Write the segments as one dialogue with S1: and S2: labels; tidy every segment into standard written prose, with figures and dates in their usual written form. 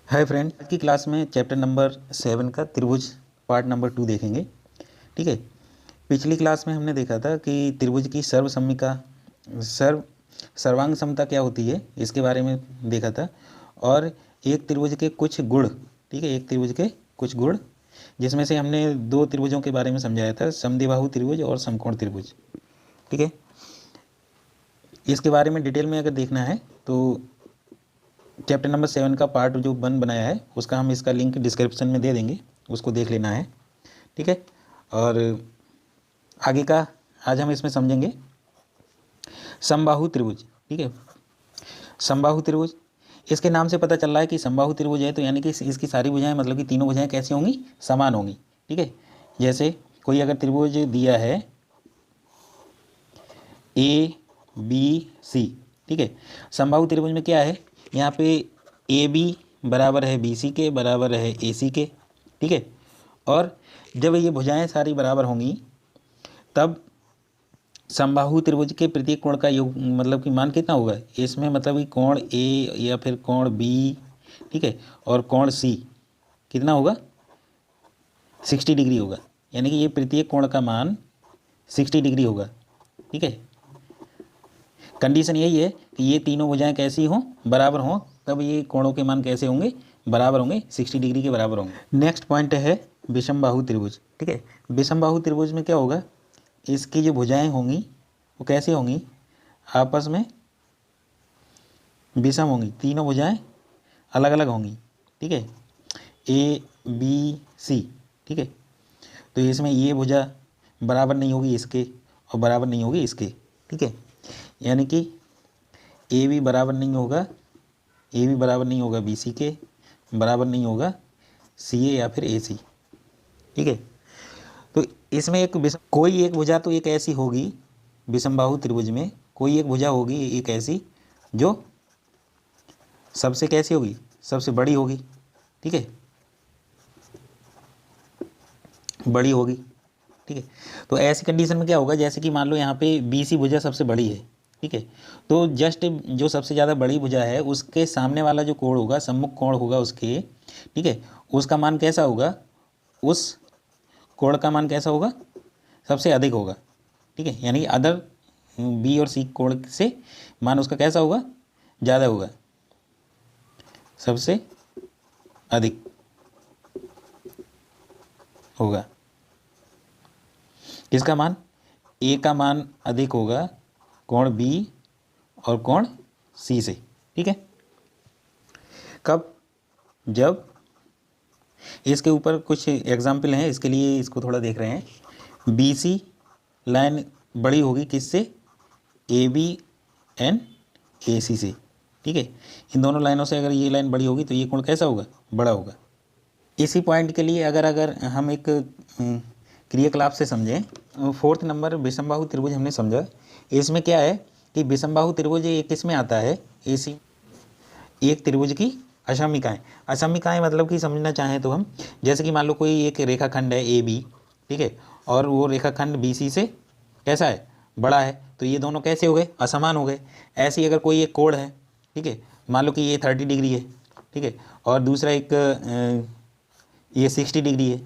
S1: Hi friend, आज की class में चैप्टर नंबर 7 का त्रिभुज पार्ट नंबर 2 देखेंगे। ठीक है। पिछली क्लास में हमने देखा था कि त्रिभुज की सर्वांग समता क्या होती है, इसके बारे में देखा था। और एक त्रिभुज के कुछ गुण, ठीक है, एक त्रिभुज के कुछ गुण, जिसमें से हमने दो त्रिभुजों के बारे में समझाया था, समद्विबाहु त्रिभुज और समकोण त्रिभुज। ठीक है। इसके बारे में डिटेल में अगर देखना है तो चैप्टर नंबर 7 का पार्ट जो 1 बनाया है उसका हम इसका लिंक डिस्क्रिप्शन में दे देंगे, उसको देख लेना है। ठीक है। और आगे का आज हम इसमें समझेंगे समबाहु त्रिभुज। ठीक है। समबाहु त्रिभुज, इसके नाम से पता चल रहा है कि समबाहु त्रिभुज है, तो यानी कि इसकी सारी भुजाएं, मतलब कि तीनों भुजाएं कैसी होंगी, समान होंगी। ठीक है। जैसे कोई अगर त्रिभुज दिया है ए बी सी, ठीक है, समबाहु त्रिभुज में क्या है, यहाँ पे ए बी बराबर है बी सी के, बराबर है ए सी के। ठीक है। और जब ये भुजाएं सारी बराबर होंगी तब समबाहु त्रिभुज के प्रत्येक कोण का योग, मतलब कि मान कितना होगा इसमें, मतलब कि कोण ए या फिर कोण बी, ठीक है, और कोण सी कितना होगा, 60 डिग्री होगा। यानी कि ये प्रत्येक कोण का मान 60 डिग्री होगा। ठीक है। कंडीशन यही है कि ये तीनों भुजाएं कैसी हों, बराबर हों, तब ये कोणों के मान कैसे होंगे, बराबर होंगे, 60 डिग्री के बराबर होंगे। नेक्स्ट पॉइंट है विषमबाहु त्रिभुज। ठीक है। विषमबाहु त्रिभुज में क्या होगा, इसकी जो भुजाएं होंगी वो कैसी होंगी, आपस में विषम होंगी, तीनों भुजाएं अलग अलग होंगी। ठीक है। ए बी सी, ठीक है, तो इसमें ये भुजा बराबर नहीं होगी इसके और बराबर नहीं होगी इसके। ठीक है। यानी कि ए भी बराबर नहीं होगा, ए भी बराबर नहीं होगा बी सी के, बराबर नहीं होगा सी ए या फिर ए सी। ठीक है। तो इसमें कोई एक भुजा तो एक ऐसी होगी, विषमबाहु त्रिभुज में कोई एक भुजा होगी एक ऐसी जो सबसे कैसी होगी, सबसे बड़ी होगी। ठीक है, बड़ी होगी। ठीक है। तो ऐसी कंडीशन में क्या होगा, जैसे कि मान लो यहाँ पे बी सी भुजा सबसे बड़ी है। ठीक है। तो जस्ट जो सबसे ज़्यादा बड़ी भुजा है उसके सामने वाला जो कोण होगा, सम्मुख कोण होगा उसके, ठीक है, उसका मान कैसा होगा, उस कोण का मान कैसा होगा, सबसे अधिक होगा। ठीक है। यानी अदर बी और सी कोण से मान उसका कैसा होगा, ज़्यादा होगा, सबसे अधिक होगा। किसका मान, ए का मान अधिक होगा कोण बी और कोण सी से। ठीक है। कब, जब इसके ऊपर कुछ एग्जाम्पल हैं, इसके लिए इसको थोड़ा देख रहे हैं। बी सी लाइन बड़ी होगी किससे, ए बी एन ए सी से। ठीक है। इन दोनों लाइनों से अगर ये लाइन बड़ी होगी तो ये कोण कैसा होगा, बड़ा होगा। इसी पॉइंट के लिए अगर हम एक क्रियाकलाप से समझें, 4th नंबर विषमबाहु त्रिभुज हमने समझा। इसमें क्या है कि विषमबाहु त्रिभुज एक किस में आता है, ऐसी एक त्रिभुज की असमिकाएं। असमिकाएं मतलब कि समझना चाहें तो हम, जैसे कि मान लो कोई एक रेखाखंड है ए बी, ठीक है, और वो रेखाखंड बी सी से कैसा है, बड़ा है, तो ये दोनों कैसे हो गए, असमान हो गए। ऐसे ही अगर कोई एक कोण है, ठीक है, मान लो कि ये 30 डिग्री है, ठीक है, और दूसरा एक ये 60 डिग्री है,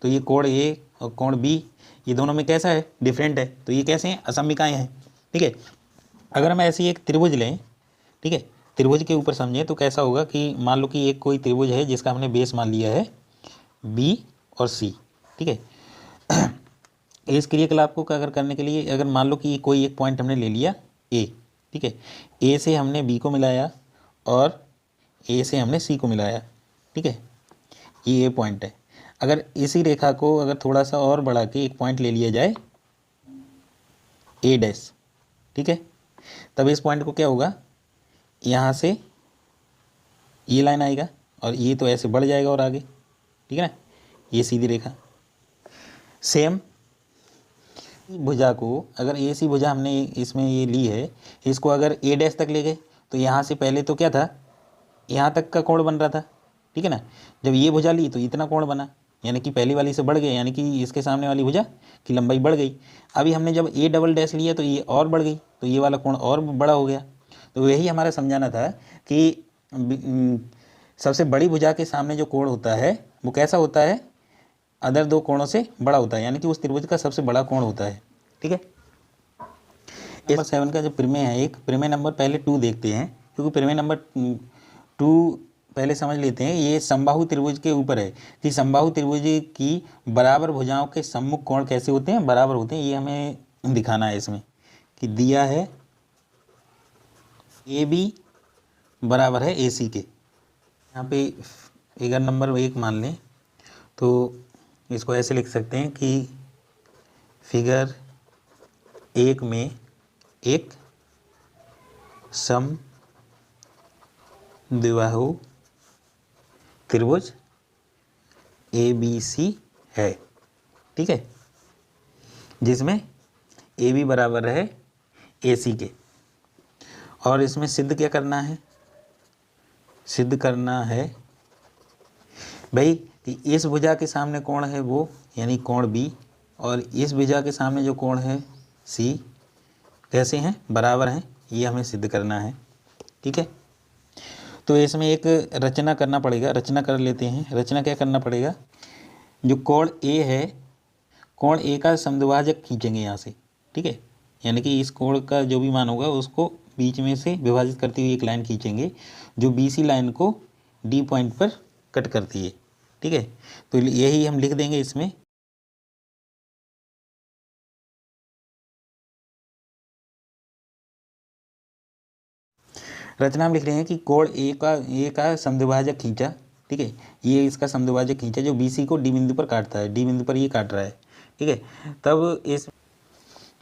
S1: तो ये कोण ए और कोण बी, ये दोनों में कैसा है, डिफरेंट है, तो ये कैसे हैं, असमिकाएं हैं। ठीक है। अगर हम ऐसी एक त्रिभुज लें, ठीक है, त्रिभुज के ऊपर समझें तो कैसा होगा कि मान लो कि एक कोई त्रिभुज है जिसका हमने बेस मान लिया है बी और सी। ठीक है। इस क्रियाकलाप को अगर करने के लिए, अगर मान लो कि कोई एक पॉइंट हमने ले लिया ए, ठीक है, ए से हमने बी को मिलाया और ए से हमने सी को मिलाया। ठीक है। ये ए पॉइंट है। अगर इसी रेखा को अगर थोड़ा सा और बढ़ा के एक पॉइंट ले लिया जाए ए डैश, ठीक है, तब इस पॉइंट को क्या होगा, यहाँ से ये लाइन आएगा और ये तो ऐसे बढ़ जाएगा और आगे, ठीक है ना, ये सीधी रेखा। सेम भुजा को अगर ए सी भुजा हमने इसमें ये ली है, इसको अगर ए डैश तक ले गए तो यहाँ से पहले तो क्या था, यहाँ तक का कोण बन रहा था। ठीक है ना। जब ये भुजा ली तो इतना कोण बना, यानी कि पहली वाली से बढ़ गया, यानी कि इसके सामने वाली भुजा की लंबाई बढ़ गई। अभी हमने जब ए डबल डैश लिया तो ये और बढ़ गई, तो ये वाला कोण और बड़ा हो गया। तो यही हमारा समझाना था कि सबसे बड़ी भुजा के सामने जो कोण होता है वो कैसा होता है, अदर दो कोणों से बड़ा होता है, यानी कि उस त्रिभुज का सबसे बड़ा कोण होता है। ठीक है। नंबर 7 का जो प्रमेय है, एक प्रमेय नंबर पहले 2 देखते हैं, क्योंकि प्रमेय नंबर 2 पहले समझ लेते हैं। ये समबाहु त्रिभुज के ऊपर है कि समबाहु त्रिभुज की बराबर भुजाओं के सम्मुख कोण कैसे होते हैं, बराबर होते हैं। ये हमें दिखाना है इसमें कि दिया है ए बी बराबर है ए सी के। यहाँ पे फिगर नंबर 1 मान लें तो इसको ऐसे लिख सकते हैं कि फिगर 1 में एक समद्विबाहु त्रिभुज ए बी सी है। ठीक है, जिसमें ए बी बराबर है ए सी के। और इसमें सिद्ध क्या करना है, सिद्ध करना है भाई कि इस भुजा के सामने कोण है वो यानी कोण बी, और इस भुजा के सामने जो कोण है सी कैसे हैं, बराबर हैं। ये हमें सिद्ध करना है। ठीक है, तो इसमें एक रचना करना पड़ेगा, रचना कर लेते हैं। रचना क्या करना पड़ेगा, जो कोण ए है, कोण ए का समद्विभाजक खींचेंगे यहाँ से। ठीक है, यानी कि इस कोण का जो भी मान होगा उसको बीच में से विभाजित करती हुई एक लाइन खींचेंगे जो बी सी लाइन को डी पॉइंट पर कट करती है। ठीक है, तो यही हम लिख देंगे इसमें। रचना हम लिख रहे हैं कि कोण ए का समद्विभाजक खींचा। ठीक है, ये इसका समद्विभाजक खींचा जो बी सी को डी बिंदु पर काटता है, डी बिंदु पर ये काट रहा है। ठीक है, तब इस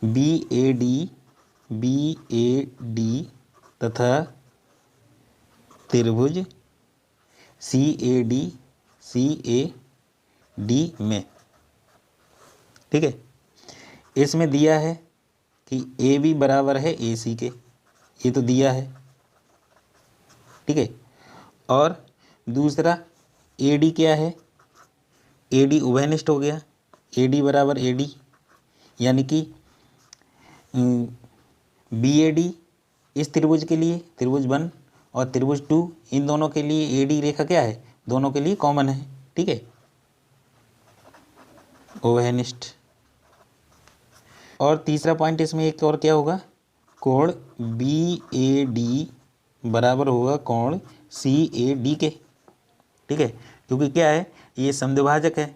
S1: बी ए डी तथा त्रिभुज सी ए डी में, ठीक है, इसमें दिया है कि ए बी बराबर है ए सी के, ये तो दिया है। ठीक है, और दूसरा ए डी क्या है, ए डी उभयनिष्ठ हो गया, ए डी बराबर ए डी, यानी कि बी ए डी इस त्रिभुज के लिए, त्रिभुज 1 और त्रिभुज 2, इन दोनों के लिए ए डी रेखा क्या है, दोनों के लिए कॉमन है। ठीक है, उभयनिष्ठ। और तीसरा पॉइंट इसमें एक और क्या होगा, कोण बी ए डी बराबर होगा कोण सी ए डी के। ठीक है, क्योंकि क्या है, ये समद्विभाजक है।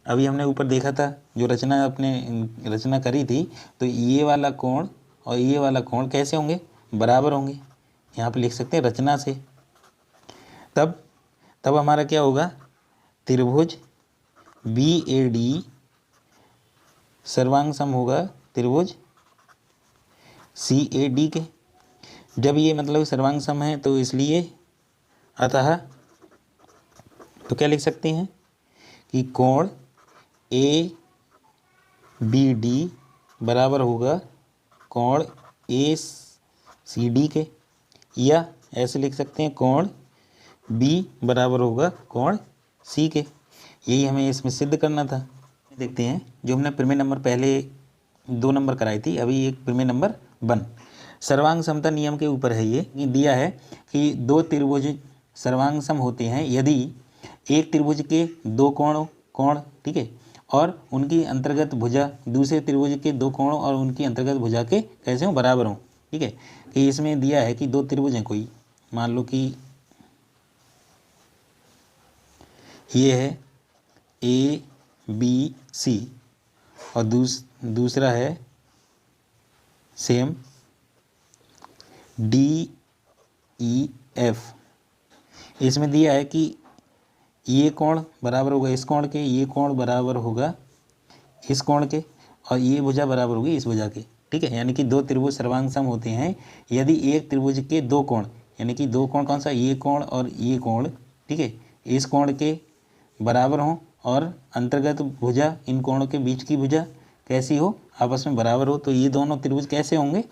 S1: अभी हमने ऊपर देखा था जो रचना रचना करी थी, तो ये वाला कोण और ये वाला कोण कैसे होंगे, बराबर होंगे। यहाँ पे लिख सकते हैं रचना से। तब हमारा क्या होगा, त्रिभुज बी ए डी सर्वांग सम होगा त्रिभुज सी ए डी के। जब ये मतलब सर्वांग सम है तो इसलिए अतः तो क्या लिख सकते हैं कि कोण ए बी डी बराबर होगा कोण ए सी डी के, या ऐसे लिख सकते हैं कोण बी बराबर होगा कोण सी के। यही हमें इसमें सिद्ध करना था। देखते हैं जो हमने प्रमेय नंबर पहले 2 नंबर कराई थी, अभी एक प्रमेय नंबर 1 सर्वांग समता नियम के ऊपर है। ये दिया है कि 2 त्रिभुज सर्वांग सम होते हैं यदि एक त्रिभुज के 2 कोण, ठीक है, और उनकी अंतर्गत भुजा दूसरे त्रिभुज के 2 कोण और उनकी अंतर्गत भुजा के कैसे हों, बराबर हों। ठीक है, कि इसमें दिया है कि 2 त्रिभुज हैं, कोई मान लो कि ये है ए बी सी और दूसरा है सेम डी ई एफ। इसमें दिया है कि ये कोण बराबर होगा इस कोण के, ये कोण बराबर होगा इस कोण के, और ये भुजा बराबर होगी इस भुजा के। ठीक है, यानी कि 2 त्रिभुज सर्वांग सम होते हैं यदि एक त्रिभुज के 2 कोण, यानी कि 2 कोण कौन सा, ये कोण और ये कोण, ठीक है, इस कोण के बराबर हों और अंतर्गत भुजा इन कोणों के बीच की भुजा कैसी हो, आपस में बराबर हो, तो ये दोनों त्रिभुज कैसे होंगे,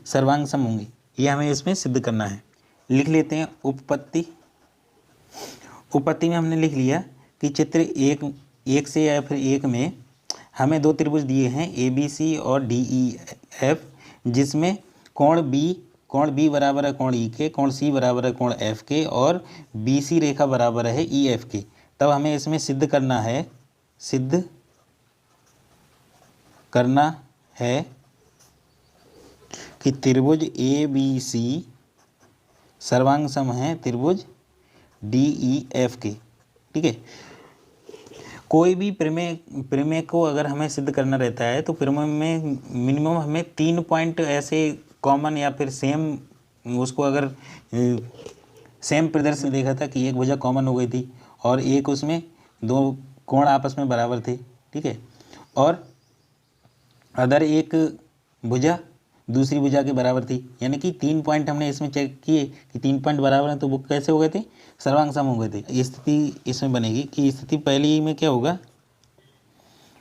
S1: सर्वांग सम होंगे। ये हमें इसमें सिद्ध करना है। लिख लेते हैं उपपत्ति। उपपत्ति में हमने लिख लिया कि चित्र 1 से या फिर 1 में हमें 2 त्रिभुज दिए हैं ए बी सी और डी ई एफ, जिसमें कोण बी कोण बी बराबर है कोण ई के, कोण सी बराबर है कोण एफ के, और बी सी रेखा बराबर है ई एफ के, तब हमें इसमें सिद्ध करना है कि त्रिभुज ए बी सी सर्वांग सम है त्रिभुज डी ई एफ के। ठीक है, कोई भी प्रमेय को अगर हमें सिद्ध करना रहता है तो प्रमेय में मिनिमम हमें 3 पॉइंट ऐसे कॉमन या फिर सेम, उसको अगर सेम प्रदर्शन देखा था कि एक भुजा कॉमन हो गई थी और एक उसमें 2 कोण आपस में बराबर थे। ठीक है, और अदर एक भुजा दूसरी भुजा के बराबर थी, यानी कि 3 पॉइंट हमने इसमें चेक किए कि 3 पॉइंट बराबर हैं, तो वो कैसे हो गए थे, सर्वांग सम हो गए थे। स्थिति इसमें बनेगी कि स्थिति पहली में क्या होगा,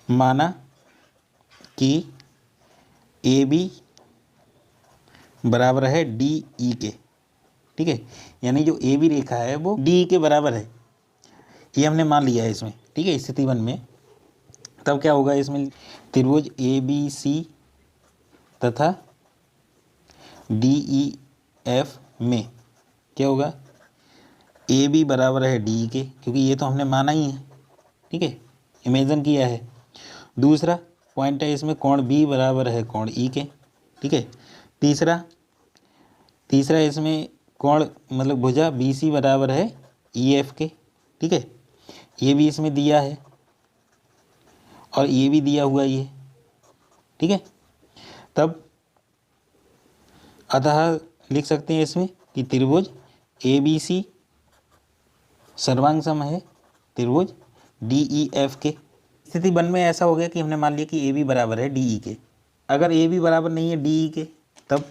S1: माना कि ए बी बराबर है डी ई के। ठीक है, यानी जो ए बी रेखा है वो डी ई के बराबर है, ये हमने मान लिया है इसमें। ठीक है, स्थिति 1 में तब क्या होगा, इसमें त्रिभुज ए बी सी तथा डी ई एफ में क्या होगा, ए बी बराबर है डी ई के, क्योंकि ये तो हमने माना ही है। ठीक है, इमेजिन किया है। दूसरा पॉइंट है इसमें कोण बी बराबर है कोण ई के। ठीक है, तीसरा इसमें कोण मतलब भुजा बी सी बराबर है ई एफ के। ठीक है, ये भी इसमें दिया है और ये भी दिया हुआ ये। ठीक है, तब अतः लिख सकते हैं इसमें कि त्रिभुज ए बी सी सर्वांग सम है त्रिभुज डी ई एफ के। स्थिति 1 में ऐसा हो गया कि हमने मान लिया कि ए बी बराबर है डी ई के। अगर ए बी बराबर नहीं है डी ई के, तब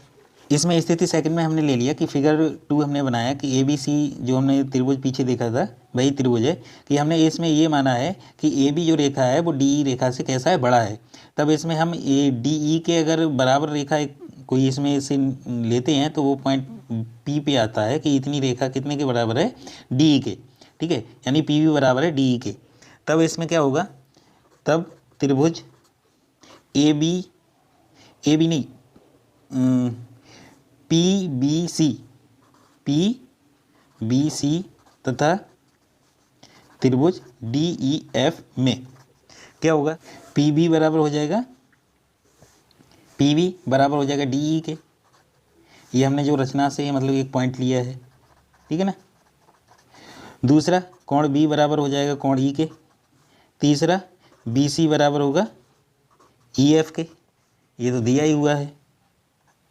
S1: इसमें स्थिति 2 में हमने ले लिया कि फिगर 2 हमने बनाया कि ए बी सी जो हमने त्रिभुज पीछे देखा था वही त्रिभुज है, कि हमने इसमें ये माना है कि ए बी जो रेखा है वो डी ई रेखा से कैसा है, बड़ा है। तब इसमें हम ए डी ई के अगर बराबर रेखा कोई इसमें से लेते हैं तो वो पॉइंट पी पे आता है कि इतनी रेखा कितने के बराबर है, डी ई के। ठीक है, यानी पी भी बराबर है डी ई के। तब इसमें क्या होगा, तब त्रिभुज ए बी नहीं पी बी सी तथा त्रिभुज डी ई एफ में क्या होगा, पी बी बराबर हो जाएगा डी ई के। ये हमने जो रचना से मतलब एक पॉइंट लिया है। ठीक है ना। दूसरा कोण बी बराबर हो जाएगा कोण ई के। तीसरा बी सी बराबर होगा ई एफ के, ये तो दिया ही हुआ है।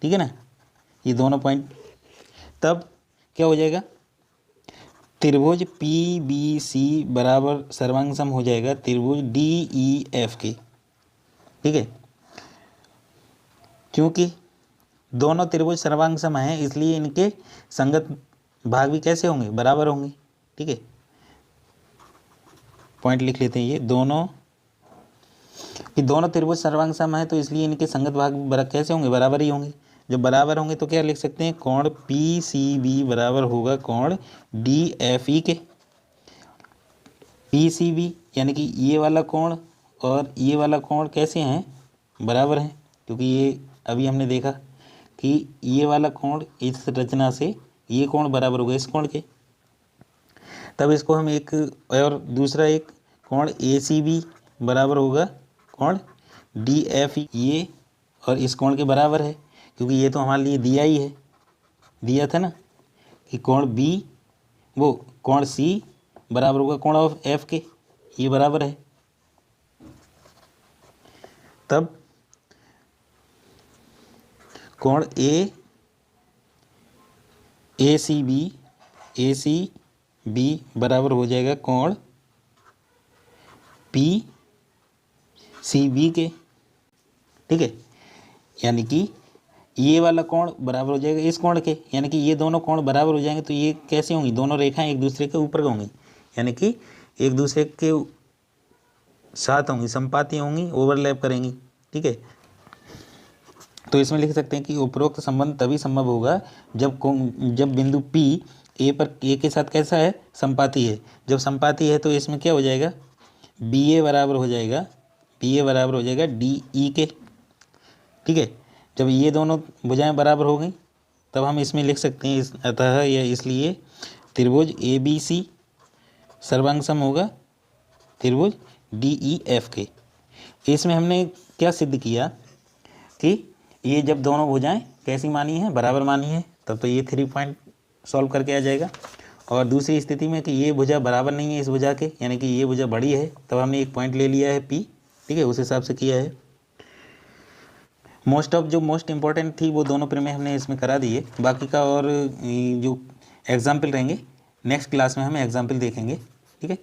S1: ठीक है ना, ये दोनों पॉइंट। तब क्या हो जाएगा, त्रिभुज पी बी सी बराबर सर्वांग सम हो जाएगा त्रिभुज डी ई एफ के। ठीक है, क्योंकि दोनों त्रिभुज सर्वांग सम हैं इसलिए इनके संगत भाग भी कैसे होंगे, बराबर होंगे। ठीक है, पॉइंट लिख लेते हैं ये दोनों त्रिभुज सर्वांग सम है, तो इसलिए इनके संगत भाग कैसे होंगे, बराबर ही होंगे। जब बराबर होंगे तो क्या लिख सकते हैं, कोण पी सी बी बराबर होगा कोण डी एफ ई के। पी सी बी यानी कि ये वाला कोण और ये वाला कोण कैसे हैं, बराबर हैं, क्योंकि ये अभी हमने देखा कि ये वाला कोण इस रचना से ये कोण बराबर होगा इस कोण के। तब इसको हम एक और दूसरा एक कोण ए सी बी बराबर होगा कोण डी एफ ई, ये और इस कोण के बराबर है, क्योंकि ये तो हमारे लिए दिया था ना कि कोण सी बराबर होगा कोण ऑफ एफ के, ये बराबर है। तब कोण ए सी बी बराबर हो जाएगा कोण पी सी बी के। ठीक है, यानी कि ये वाला कोण बराबर हो जाएगा इस कोण के, यानी कि ये दोनों कोण बराबर हो जाएंगे, तो ये कैसे होंगी, दोनों रेखाएं एक दूसरे के ऊपर होंगी, यानी कि एक दूसरे के साथ होंगी, संपाती होंगी, ओवरलैप करेंगी। ठीक है, तो इसमें लिख सकते हैं कि उपरोक्त संबंध तभी संभव होगा जब बिंदु P ए के साथ कैसा है, संपाती है। जब संपाती है तो इसमें क्या हो जाएगा, बी ए बराबर हो जाएगा डी ई के। ठीक है, जब ये दोनों भुजाएं बराबर हो गई तब हम इसमें लिख सकते हैं अतः या इसलिए त्रिभुज ABC सर्वांग सम होगा त्रिभुज DEF के। इसमें हमने क्या सिद्ध किया कि ये जब दोनों भुजाएं कैसी मानी है, बराबर मानी है, तब तो ये 3 पॉइंट सॉल्व करके आ जाएगा। और दूसरी स्थिति में कि ये भुजा बराबर नहीं है इस भुजा के, यानी कि ये भुजा बड़ी है, तब हमने एक पॉइंट ले लिया है P, ठीक है, उस हिसाब से किया है। मोस्ट इम्पॉर्टेंट थी वो दोनों प्रमेय हमने इसमें करा दिए। बाकी का और जो एग्जाम्पल रहेंगे नेक्स्ट क्लास में हम एग्जाम्पल देखेंगे, ठीक है।